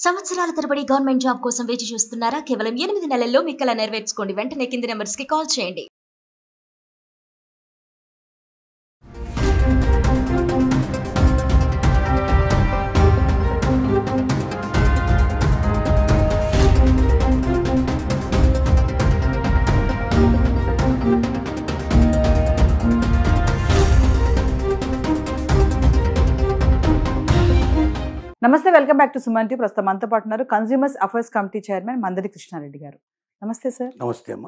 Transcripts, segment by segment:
సంవత్సరాల తరబడి government job కోసం వేచి చూస్తున్నారా? కేవలం 8 నెలల్లో మీ కల నెరవేర్చుకోండి. వెంటనే కింది నంబర్స్‌కి కాల్ చేయండి. నమస్తే, welcome back to Suman TV. ప్రస్తుతం మనతో పాటు ఉన్నారు consumers affairs committee chairman Mandadi Krishna Reddy గారు. నమస్తే సార్. నమస్తే అమ్మ.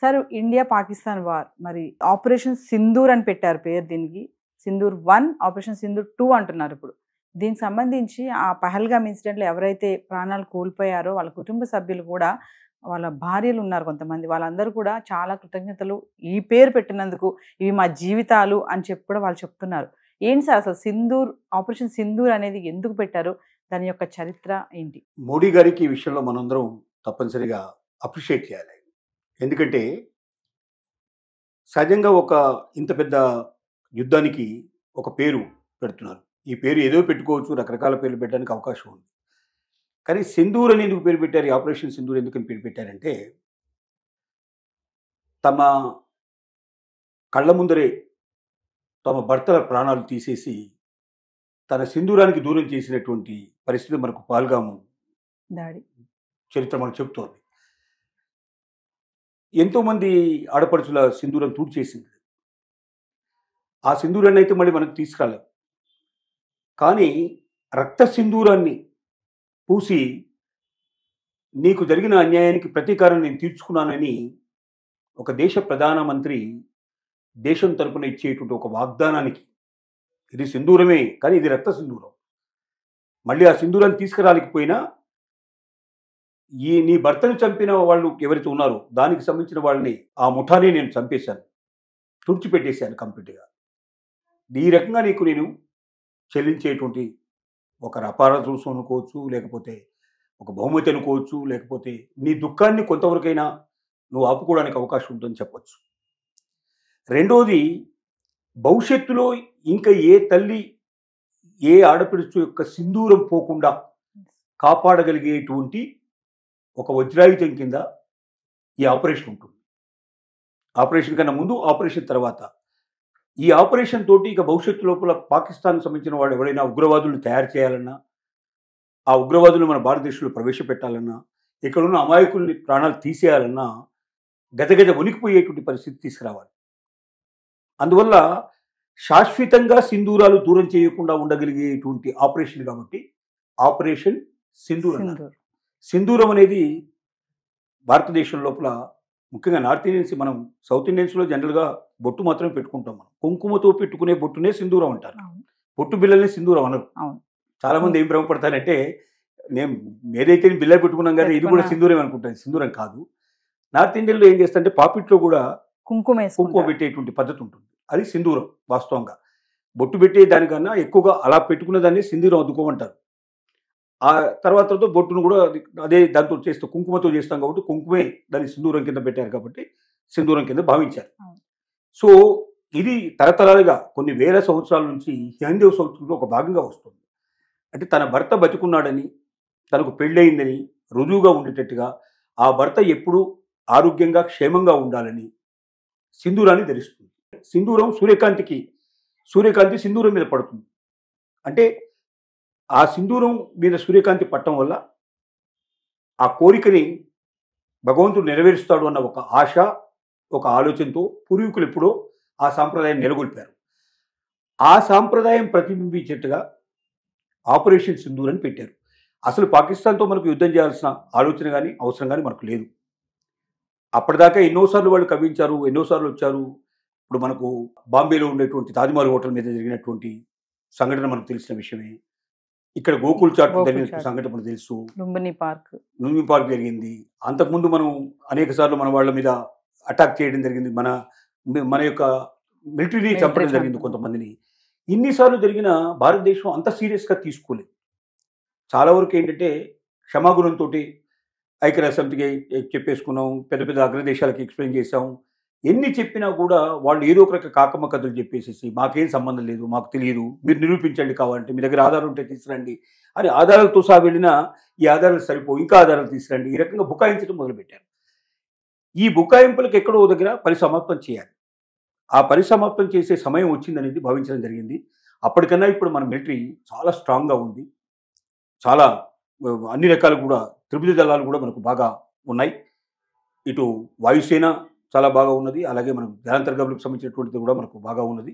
సార్, ఇండియా పాకిస్తాన్ వార్, మరి ఆపరేషన్ సింధూర్ అని పెట్టారు పేరు దీనికి. సింధూర్ 1, ఆపరేషన్ సింధూర్ 2 అంటున్నారు ఇప్పుడు. దీనికి సంబంధించి ఆ పహల్గామ్ ఇన్సిడెంట్లో ఎవరైతే ప్రాణాలు కోల్పోయారో వాళ్ళ కుటుంబ సభ్యులు కూడా, వాళ్ళ భార్యలు ఉన్నారు కొంతమంది, వాళ్ళందరూ కూడా చాలా కృతజ్ఞతలు, ఈ పేరు పెట్టినందుకు ఇవి మా జీవితాలు అని చెప్పి కూడా వాళ్ళు చెప్తున్నారు. ఏంటి సార్ అసలు సింధూర్, ఆపరేషన్ సింధూర్ అనేది ఎందుకు పెట్టారు? దాని యొక్క చరిత్ర ఏంటి? మోడీ గారికి ఈ విషయంలో మనందరం తప్పనిసరిగా అప్రిషియేట్ చేయాలి. ఎందుకంటే సహజంగా ఒక ఇంత పెద్ద యుద్ధానికి ఒక పేరు పెడుతున్నారు. ఈ పేరు ఏదో పెట్టుకోవచ్చు, రకరకాల పేర్లు పెట్టడానికి అవకాశం ఉంది. కానీ సింధూర్ అని ఎందుకు పేరు పెట్టారు? ఈ ఆపరేషన్ సింధూర్ ఎందుకని పేరు పెట్టారంటే, తమ కళ్ళ ముందరే తమ భర్తల ప్రాణాలు తీసేసి తన సింధూరానికి దూరం చేసినటువంటి పరిస్థితి మనకు పహల్గాము దాడి చరిత్ర మనకు చెప్తోంది. ఎంతోమంది ఆడపడుచుల సింధూరం చేసింది. ఆ సింధూరాన్ని అయితే మళ్ళీ మనకు తీసుకురాలేం. కానీ రక్త సింధూరాన్ని పూసి నీకు జరిగిన అన్యాయానికి ప్రతీకారం నేను తీర్చుకున్నానని ఒక దేశ ప్రధానమంత్రి దేశం తరపున ఇచ్చేటువంటి ఒక వాగ్దానానికి, ఇది సింధూరమే కానీ ఇది రక్త సింధూరం, మళ్ళీ ఆ సింధూరాన్ని తీసుకురాలేకపోయినా నీ భర్తను చంపిన వాళ్ళు ఎవరైతే ఉన్నారో దానికి సంబంధించిన వాళ్ళని, ఆ ముఠాని నేను చంపేశాను, తుడిచిపెట్టేశాను కంప్లీట్గా. ఈ రకంగా నీకు నేను చెల్లించేటువంటి ఒక అపరాధ రుసుము అనుకోవచ్చు, లేకపోతే ఒక బహుమతి అనుకోవచ్చు, లేకపోతే నీ దుఃఖాన్ని కొంతవరకైనా నువ్వు ఆపుకోవడానికి అవకాశం ఉంటుందని చెప్పచ్చు. రెండోది, భవిష్యత్తులో ఇంకా ఏ తల్లి ఏ ఆడపిడుచు యొక్క సింధూరం పోకుండా కాపాడగలిగేటువంటి ఒక వజ్రాయుధం కింద ఈ ఆపరేషన్ ఉంటుంది. ఆపరేషన్ కన్నా ముందు, ఆపరేషన్ తర్వాత. ఈ ఆపరేషన్ తోటి ఇక భవిష్యత్తు లోపల పాకిస్తాన్కి సంబంధించిన వాడు ఎవరైనా ఉగ్రవాదులను తయారు చేయాలన్నా, ఆ ఉగ్రవాదులు మన భారతదేశంలో ప్రవేశపెట్టాలన్నా, ఇక్కడున్న అమాయకుల్ని ప్రాణాలు తీసేయాలన్నా గజగజ వణికిపోయేటువంటి పరిస్థితి తీసుకురావాలి. అందువల్ల శాశ్వతంగా సింధూరాలు దూరం చేయకుండా ఉండగలిగేటువంటి ఆపరేషన్ కాబట్టి ఆపరేషన్ సింధూర్ అన్నారు. సింధూరం అనేది భారతదేశం లోపల ముఖ్యంగా నార్త్ ఇండియన్స్, మనం సౌత్ ఇండియన్స్లో జనరల్గా బొట్టు మాత్రమే పెట్టుకుంటాం. మనం కుంకుమతో పెట్టుకునే బొట్టునే సింధూరం అంటారు, బొట్టు బిల్లల్ని సింధూరం అనరు. చాలా మంది ఏం భ్రమపడతారంటే, నేను ఏదైతే బిల్ల పెట్టుకున్నాం కదా ఇది కూడా సింధూరం అనుకుంటాను. సింధూరం కాదు. నార్త్ ఇండియన్లో ఏం చేస్తారంటే పాపిట్లో కూడా కుంకుమ పెట్టేటువంటి పద్ధతి ఉంటుంది. అది సింధూరం. వాస్తవంగా బొట్టు పెట్టే దానికన్నా ఎక్కువగా అలా పెట్టుకున్న దాన్ని సింధూరం అద్దుకోమంటారు. ఆ తర్వాత బొట్టును కూడా అదే దాంతో చేస్తాం, కుంకుమతో చేస్తాం కాబట్టి కుంకుమే దాన్ని సింధూరం కింద పెట్టారు కాబట్టి సింధూరం కింద భావించారు. సో ఇది తరతరాలుగా కొన్ని వేల సంవత్సరాల నుంచి హైందవ సంస్కృతిలో ఒక భాగంగా వస్తుంది. అంటే తన భర్త బతికున్నాడని, తనకు పెళ్ళయిందని రుజువుగా ఉండేటట్టుగా ఆ భర్త ఎప్పుడూ ఆరోగ్యంగా క్షేమంగా ఉండాలని సింధూరాన్ని ధరిస్తుంది. సింధూరం సూర్యకాంతి సింధూరం మీద పడుతుంది. అంటే ఆ సింధూరం మీద సూర్యకాంతి పట్టడం వల్ల ఆ కోరికని భగవంతుడు నెరవేరుస్తాడు అన్న ఒక ఆశ, ఒక ఆలోచనతో పూర్వీకులు ఎప్పుడో ఆ సాంప్రదాయం నెలకొల్పారు. ఆ సాంప్రదాయం ప్రతిబింబించేట్టుగా ఆపరేషన్ సింధూర్ అని పెట్టారు. అసలు పాకిస్తాన్తో మనకు యుద్ధం చేయాల్సిన ఆలోచన కానీ అవసరం కానీ మనకు లేదు. అప్పటిదాకా ఎన్నోసార్లు వాళ్ళు కవ్వించారు, ఎన్నోసార్లు వచ్చారు. ఇప్పుడు మనకు బాంబేలో ఉండేటువంటి తాజ్మహల్ హోటల్ మీద జరిగినటువంటి సంఘటన మనకు తెలిసిన విషయమే. ఇక్కడ గోకుల్ చాట్ జరిగిన సంఘటన మనకు తెలుసు. లుంబిని పార్క్ జరిగింది. అంతకుముందు మనం అనేక సార్లు మన వాళ్ళ మీద అటాక్ చేయడం జరిగింది, మన యొక్క మిలిటరీని చంపడం జరిగింది కొంతమందిని. ఇన్నిసార్లు జరిగిన భారతదేశం అంత సీరియస్గా తీసుకోలేదు. చాలా వరకు ఏంటంటే క్షమాగుణంతో ఐక్యరాజ్య సమితికి చెప్పేసుకున్నాం, పెద్ద పెద్ద అగ్రదేశాలకి ఎక్స్ప్లెయిన్ చేసాం, ఎన్ని చెప్పినా కూడా వాళ్ళు ఏదో ఒక రక కాకమ్మ కథలు చెప్పేసేసి మాకేం సంబంధం లేదు, మాకు తెలియదు, మీరు నిరూపించండి, కావాలంటే మీ దగ్గర ఆధారం ఉంటే తీసుకురండి అని ఆధారాలతో సహా వెళ్ళినా ఈ ఆధారాలు సరిపో, ఇంకా ఆధారాలు తీసుకురండి, ఈ రకంగా బుకాయించడం మొదలుపెట్టారు. ఈ బుకాయింపులకు ఎక్కడో దగ్గర పరిసమాప్తం చేయాలి. ఆ పరిసమాప్తం చేసే సమయం వచ్చిందనేది భావించడం జరిగింది. అప్పటికన్నా ఇప్పుడు మన మిలిటరీ చాలా స్ట్రాంగ్గా ఉంది. చాలా అన్ని రకాలు కూడా త్రిభుజ దళాలు కూడా మనకు బాగా ఉన్నాయి. ఇటు వాయుసేన చాలా బాగా ఉన్నది, అలాగే మనకు జలాంతర్గాములకు సంబంధించినటువంటిది కూడా మనకు బాగా ఉన్నది,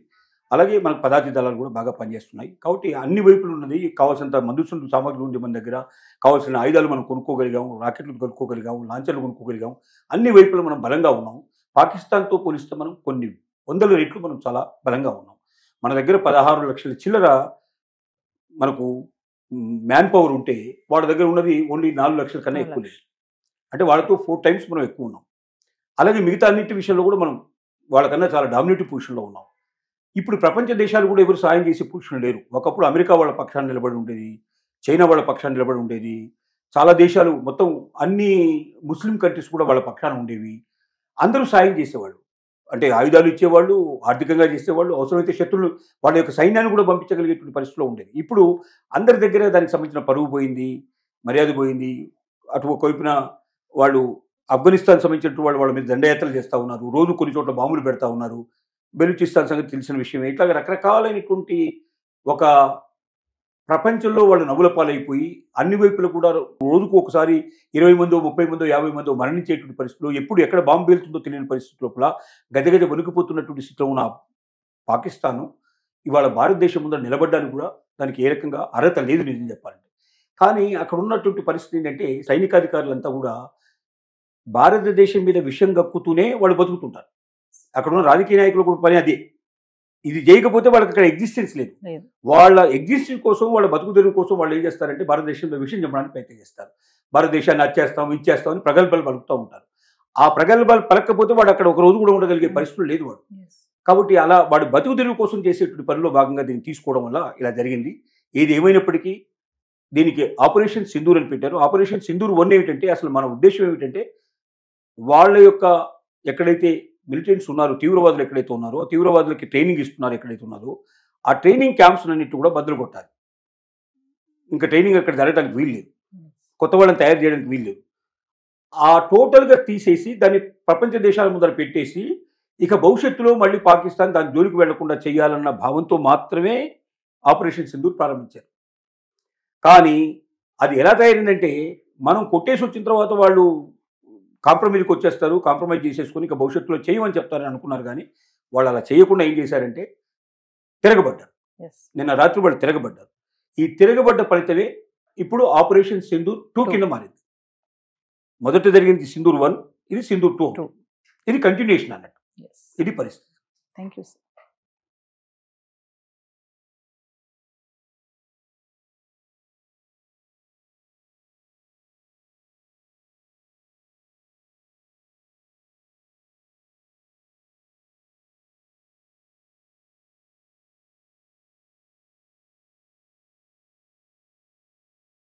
అలాగే మనకు పదాతి దళాలు కూడా బాగా పనిచేస్తున్నాయి. కాబట్టి అన్ని వైపులు ఉన్నది. కావాల్సినంత మందుసుండు సామాగ్రి ఉంది మన దగ్గర, కావాల్సిన ఆయుధాలు మనం కొనుక్కోగలిగాము, రాకెట్లు కొనుక్కోగలిగాము, లాంచర్లు కొనుక్కోగలిగాము, అన్ని వైపులు మనం బలంగా ఉన్నాము. పాకిస్తాన్తో పోలిస్తే మనం కొన్ని వందల రెట్లు మనం చాలా బలంగా ఉన్నాం. మన దగ్గర 16 లక్షల చిల్లర మనకు మ్యాన్ పవర్ ఉంటే వాళ్ళ దగ్గర ఉన్నది ఓన్లీ 4 లక్షల కన్నా ఎక్కువ లేదు. అంటే వాళ్ళతో 4 times మనం ఎక్కువ ఉన్నాం. అలాగే మిగతా అన్నింటి విషయంలో కూడా మనం వాళ్ళకన్నా చాలా డామినేటివ్ పొజిషన్లో ఉన్నాం. ఇప్పుడు ప్రపంచ దేశాలు కూడా ఎవరు సాయం చేసే పొజిషన్ లేరు. ఒకప్పుడు అమెరికా వాళ్ళ పక్షాన్ని నిలబడి ఉండేది, చైనా వాళ్ళ పక్షాన్ని నిలబడి ఉండేది, చాలా దేశాలు మొత్తం అన్ని ముస్లిం కంట్రీస్ కూడా వాళ్ళ పక్షాన ఉండేవి. అందరూ సాయం చేసేవాళ్ళు, అంటే ఆయుధాలు ఇచ్చేవాళ్ళు, ఆర్థికంగా చేసేవాళ్ళు, అవసరమైతే శత్రులు వాళ్ళ యొక్క సైన్యాన్ని కూడా పంపించగలిగేటువంటి పరిస్థితిలో ఉండేది. ఇప్పుడు అందరి దగ్గర దానికి సంబంధించిన పరువు పోయింది, మర్యాద పోయింది. అటు ఒకవైపున వాళ్ళు ఆఫ్ఘనిస్తాన్ సంబంధించినటువంటి వాళ్ళు వాళ్ళ మీద దండయాత్రలు చేస్తూ ఉన్నారు, రోజు కొన్ని చోట్ల బాంబులు పెడతా ఉన్నారు. బెలూచిస్తాన్ సంగతి తెలిసిన విషయమే. ఇట్లా రకరకాలైనటువంటి ఒక ప్రపంచంలో వాళ్ళు నవ్వుల పాలైపోయి అన్ని వైపులు కూడా రోజుకు ఒకసారి 20 మందో 30 మందో 50 మందో మరణించేటువంటి పరిస్థితుల్లో, ఎప్పుడు ఎక్కడ బాంబు పేలుతుందో తెలియని పరిస్థితి లోపల గజగజ వణికిపోతున్నటువంటి స్థితిలో ఉన్న పాకిస్తాను ఇవాళ భారతదేశం ముందర నిలబడ్డానికి కూడా దానికి ఏ రకంగా అర్హత లేదు నిజం చెప్పాలంటే. కానీ అక్కడ ఉన్నటువంటి పరిస్థితి ఏంటంటే సైనికాధికారులంతా కూడా భారతదేశం మీద విషం గక్కుతూనే వాళ్ళు బతుకుతుంటారు. అక్కడ ఉన్న రాజకీయ నాయకులు కూడా పని అదే. ఇది చేయకపోతే వాళ్ళకి అక్కడ ఎగ్జిస్టెన్స్ లేదు. వాళ్ళ ఎగ్జిస్టెన్స్ కోసం, వాళ్ళ బతుకు తెరువు కోసం వాళ్ళు ఏం చేస్తారంటే భారతదేశంలో విషయం చెప్పడానికి ప్రయత్నం చేస్తారు. భారతదేశాన్ని అచ్చేస్తాం, ఇచ్చేస్తామని ప్రగల్భాలు పలుకుతూ ఉంటారు. ఆ ప్రగల్భాలు పలకపోతే వాడు అక్కడ ఒక రోజు కూడా ఉండగలిగే పరిస్థితులు లేదు వాడు. కాబట్టి అలా వాడు బతుకు తెరువు కోసం చేసేటువంటి పనిలో భాగంగా దీన్ని తీసుకోవడం వల్ల ఇలా జరిగింది. ఏది ఏమైనప్పటికీ దీనికి ఆపరేషన్ సింధూర్ అని పెట్టారు. ఆపరేషన్ సింధూర్ 1 ఏమిటంటే అసలు మన ఉద్దేశం ఏమిటంటే వాళ్ళ యొక్క ఎక్కడైతే మిలిటెంట్స్ ఉన్నారో, తీవ్రవాదులు ఎక్కడైతే ఉన్నారో, ఆ తీవ్రవాదులకి ట్రైనింగ్ ఇస్తున్నారు ఎక్కడైతే ఉన్నారో, ఆ ట్రైనింగ్ క్యాంప్స్ అన్నిటి కూడా బదులు కొట్టాలి. ఇంకా ట్రైనింగ్ అక్కడ జరగడానికి వీల్లేదు, కొత్త వాళ్ళని తయారు చేయడానికి వీల్లేదు. ఆ టోటల్గా తీసేసి దాన్ని ప్రపంచ దేశాల ముందర పెట్టేసి ఇక భవిష్యత్తులో మళ్ళీ పాకిస్తాన్ దాని జోలికి వెళ్లకుండా చేయాలన్న భావంతో మాత్రమే ఆపరేషన్ సింధూర్ ప్రారంభించారు. కానీ అది ఎలా తయారైందంటే మనం కొట్టేసి వచ్చిన తర్వాత వాళ్ళు కాంప్రమైజ్కి వచ్చేస్తారు, కాంప్రమైజ్ చేసేసుకొని ఇక భవిష్యత్తులో చేయమని చెప్తారని అనుకున్నారు. కానీ వాళ్ళు అలా చేయకుండా ఏం చేశారంటే తిరగబడ్డారు. నిన్న రాత్రి వాళ్ళు తిరగబడ్డారు. ఈ తిరగబడ్డ ఫలితమే ఇప్పుడు ఆపరేషన్ సింధూర్ 2 కింద మారింది. మొదట జరిగింది సింధూర్ 1, ఇది సింధూర్ 2. ఇది కంటిన్యూషన్ అన్నట్టు. ఇది పరిస్థితి. Thank you sir.